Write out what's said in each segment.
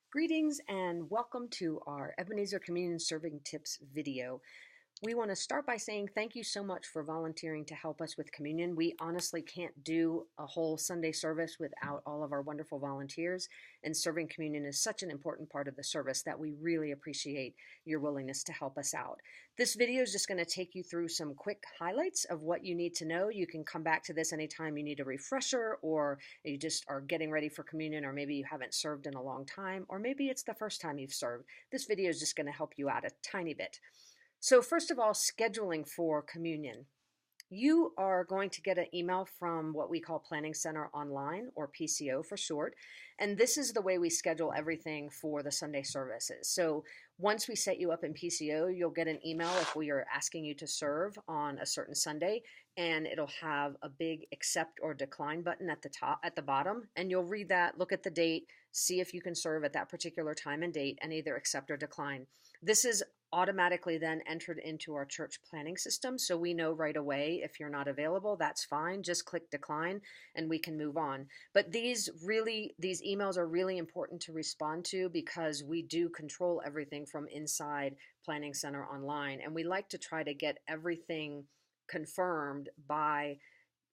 Greetings and welcome to our Ebenezer Communion Serving Tips video. We want to start by saying thank you so much for volunteering to help us with communion. We honestly can't do a whole Sunday service without all of our wonderful volunteers, and serving communion is such an important part of the service that we really appreciate your willingness to help us out. This video is just going to take you through some quick highlights of what you need to know. You can come back to this anytime you need a refresher, or you just are getting ready for communion, or maybe you haven't served in a long time, or maybe it's the first time you've served. This video is just going to help you out a tiny bit. So first of all, scheduling for communion. You are going to get an email from what we call Planning Center Online, or PCO for short. And this is the way we schedule everything for the Sunday services. So once we set you up in PCO, you'll get an email if we are asking you to serve on a certain Sunday, and it'll have a big accept or decline button at the top, at the bottom. And you'll read that, look at the date, see if you can serve at that particular time and date, and either accept or decline. This is automatically then entered into our church planning system. So we know right away if you're not available, that's fine. Just click decline and we can move on. But these emails are really important to respond to because we do control everything from inside Planning Center Online. And we like to try to get everything confirmed by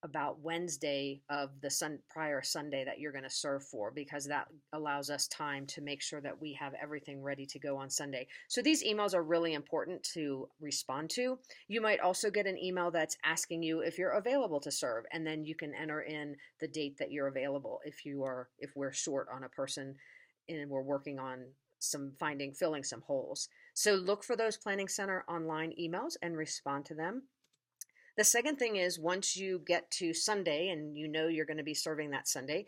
about Wednesday of the prior Sunday that you're going to serve for, because that allows us time to make sure that we have everything ready to go on Sunday. So these emails are really important to respond to. You might also get an email that's asking you if you're available to serve, and then you can enter in the date that you're available if we're short on a person and we're working on filling some holes. So look for those Planning Center Online emails and respond to them. The second thing is, once you get to Sunday and you know you're going to be serving that Sunday,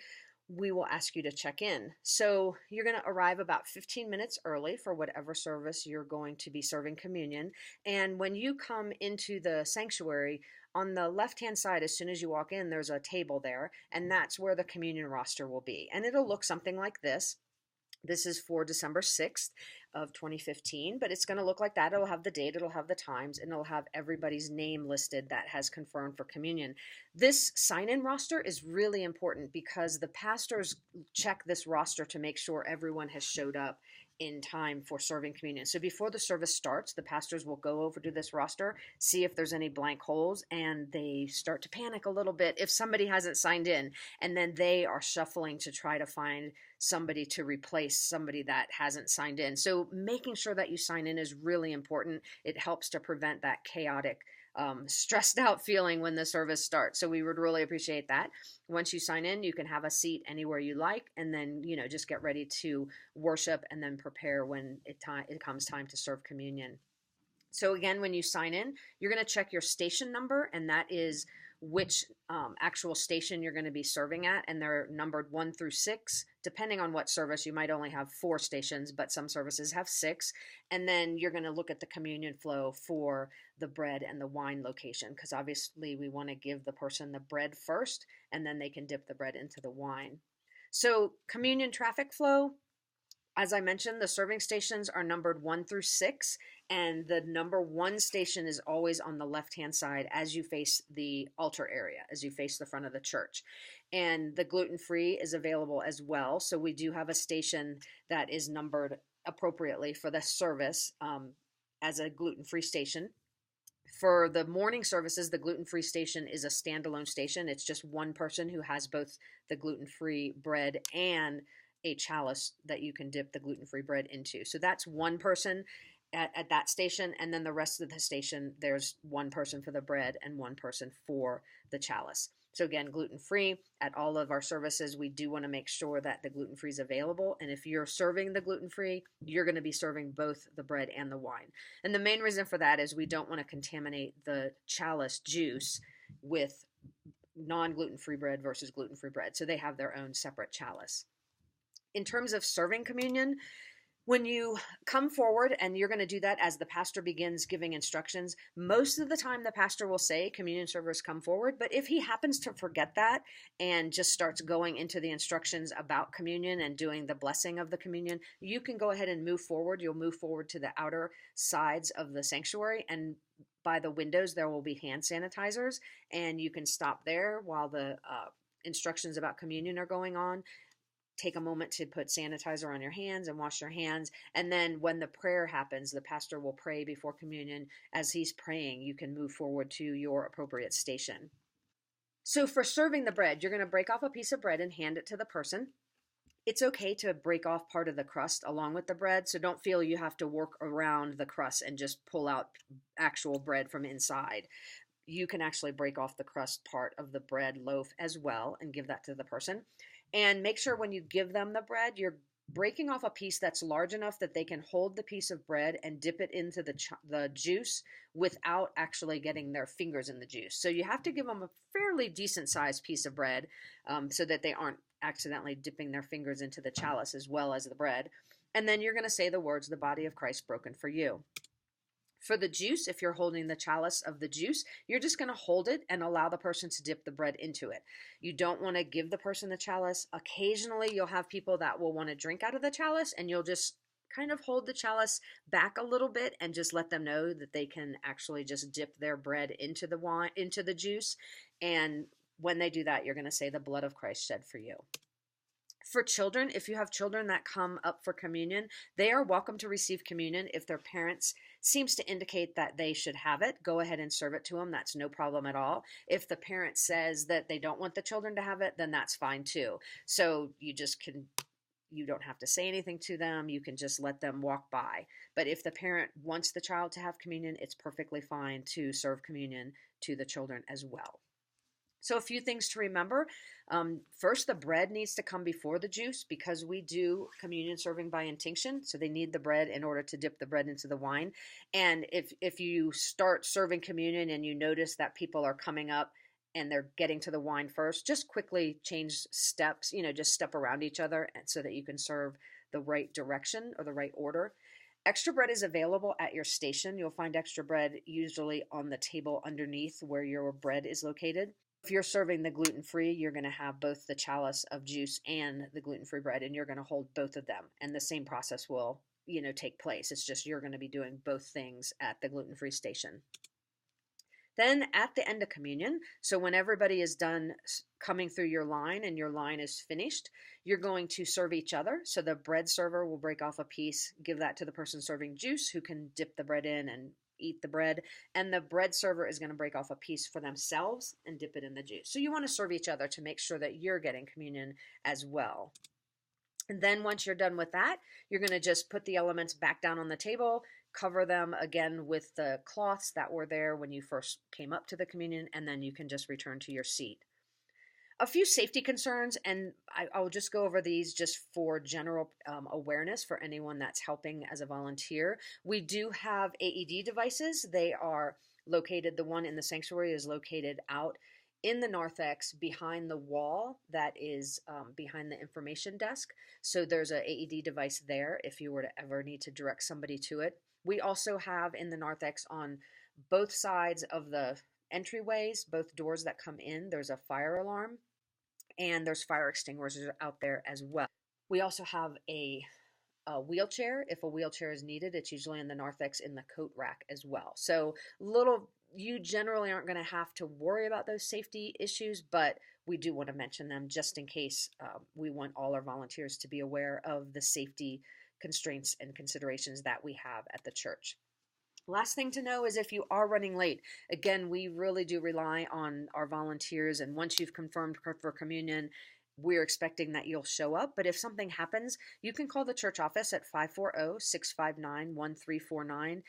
we will ask you to check in. So you're going to arrive about 15 minutes early for whatever service you're going to be serving communion. And when you come into the sanctuary, on the left-hand side, as soon as you walk in, there's a table there, and that's where the communion roster will be. And it'll look something like this. This is for December 6th of 2015, but it's going to look like that. It'll have the date, it'll have the times, and it'll have everybody's name listed that has confirmed for communion. This sign-in roster is really important because the pastors check this roster to make sure everyone has showed up in time for serving communion. So before the service starts, the pastors will go over to this roster, see if there's any blank holes, and they start to panic a little bit if somebody hasn't signed in, and then they are shuffling to try to find somebody to replace somebody that hasn't signed in. So making sure that you sign in is really important. It helps to prevent that chaotic, stressed out feeling when the service starts. So we would really appreciate that. Once you sign in, you can have a seat anywhere you like, and then, just get ready to worship and then prepare when it comes time to serve communion. So again, when you sign in, you're going to check your station number, and that is which actual station you're going to be serving at, and they're numbered 1 through 6. Depending on what service, you might only have 4 stations, but some services have 6. And then you're going to look at the communion flow for the bread and the wine location, because obviously we want to give the person the bread first, and then they can dip the bread into the wine. So communion traffic flow, as I mentioned, the serving stations are numbered 1 through 6, and the number 1 station is always on the left-hand side as you face the altar area, as you face the front of the church. And the gluten-free is available as well. So we do have a station that is numbered appropriately for the service as a gluten-free station. For the morning services, the gluten-free station is a standalone station. It's just one person who has both the gluten-free bread and a chalice that you can dip the gluten-free bread into. So that's one person at that station, and then the rest of the station, there's one person for the bread and one person for the chalice. So again, gluten-free at all of our services. We do want to make sure that the gluten-free is available, and if you're serving the gluten-free, you're going to be serving both the bread and the wine. And the main reason for that is we don't want to contaminate the chalice juice with non-gluten-free bread versus gluten-free bread. So they have their own separate chalice. In terms of serving communion, when you come forward, and you're going to do that as the pastor begins giving instructions, most of the time the pastor will say, communion servers, come forward. But if he happens to forget that and just starts going into the instructions about communion and doing the blessing of the communion, you can go ahead and move forward. You'll move forward to the outer sides of the sanctuary, and by the windows there will be hand sanitizers, and you can stop there while the instructions about communion are going on. take a moment to put sanitizer on your hands and wash your hands. And then when the prayer happens, the pastor will pray before communion. As he's praying, you can move forward to your appropriate station. So for serving the bread, you're going to break off a piece of bread and hand it to the person. It's okay to break off part of the crust along with the bread, so don't feel you have to work around the crust and just pull out actual bread from inside. You can actually break off the crust part of the bread loaf as well and give that to the person. And make sure when you give them the bread, you're breaking off a piece that's large enough that they can hold the piece of bread and dip it into the juice without actually getting their fingers in the juice. So you have to give them a fairly decent sized piece of bread so that they aren't accidentally dipping their fingers into the chalice as well as the bread. And then you're going to say the words, the body of Christ broken for you. For the juice, if you're holding the chalice of the juice, you're just going to hold it and allow the person to dip the bread into it. You don't want to give the person the chalice. Occasionally, you'll have people that will want to drink out of the chalice, and you'll just kind of hold the chalice back a little bit and just let them know that they can actually just dip their bread into the wine, into the juice. And when they do that, you're going to say the blood of Christ shed for you. For children, if you have children that come up for communion, they are welcome to receive communion. If their parents seems to indicate that they should have it, go ahead and serve it to them. That's no problem at all. If the parent says that they don't want the children to have it, then that's fine too. So you don't have to say anything to them. You can just let them walk by. But if the parent wants the child to have communion, it's perfectly fine to serve communion to the children as well. So a few things to remember. First, the bread needs to come before the juice because we do communion serving by intinction. So they need the bread in order to dip the bread into the wine. And if you start serving communion and you notice that people are coming up and they're getting to the wine first, just quickly change steps, just step around each other so that you can serve the right direction or the right order. Extra bread is available at your station. You'll find extra bread usually on the table underneath where your bread is located. If you're serving the gluten-free, you're going to have both the chalice of juice and the gluten-free bread, and you're going to hold both of them. And the same process will, take place. It's just you're going to be doing both things at the gluten-free station. Then at the end of communion, so when everybody is done coming through your line and your line is finished, you're going to serve each other. So the bread server will break off a piece, give that to the person serving juice who can dip the bread in and eat the bread, and the bread server is going to break off a piece for themselves and dip it in the juice. So you want to serve each other to make sure that you're getting communion as well. And then once you're done with that, you're going to just put the elements back down on the table, cover them again with the cloths that were there when you first came up to the communion, and then you can just return to your seat. A few safety concerns, and I'll just go over these just for general awareness for anyone that's helping as a volunteer. We do have AED devices. They are located, the one in the sanctuary is located out in the narthex behind the wall that is behind the information desk. So there's an AED device there if you were to ever need to direct somebody to it. We also have in the narthex on both sides of the entryways, both doors that come in, there's a fire alarm, and there's fire extinguishers out there as well. We also have a wheelchair. If a wheelchair is needed, it's usually in the narthex in the coat rack as well. So you generally aren't going to have to worry about those safety issues, but we do want to mention them just in case. We want all our volunteers to be aware of the safety constraints and considerations that we have at the church. Last thing to know is if you are running late, again, we really do rely on our volunteers, and once you've confirmed for communion, we're expecting that you'll show up. But if something happens, you can call the church office at 540-659-1349.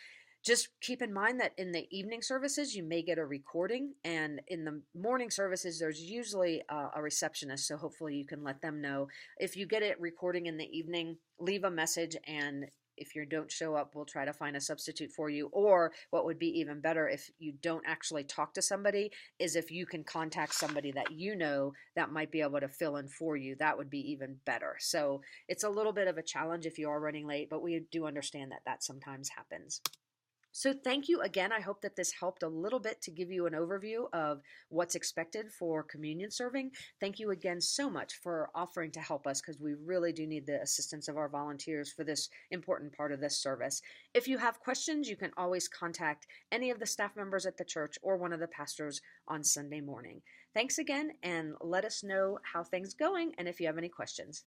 Just keep in mind that in the evening services, you may get a recording, and in the morning services, there's usually a receptionist, so hopefully you can let them know. If you get it recording in the evening, leave a message, and if you don't show up, we'll try to find a substitute for you. Or what would be even better if you don't actually talk to somebody is if you can contact somebody that you know that might be able to fill in for you. That would be even better. So it's a little bit of a challenge if you are running late, but we do understand that that sometimes happens. So thank you again. I hope that this helped a little bit to give you an overview of what's expected for communion serving. Thank you again so much for offering to help us, because we really do need the assistance of our volunteers for this important part of this service. If you have questions, you can always contact any of the staff members at the church or one of the pastors on Sunday morning. Thanks again, and let us know how things are going and if you have any questions.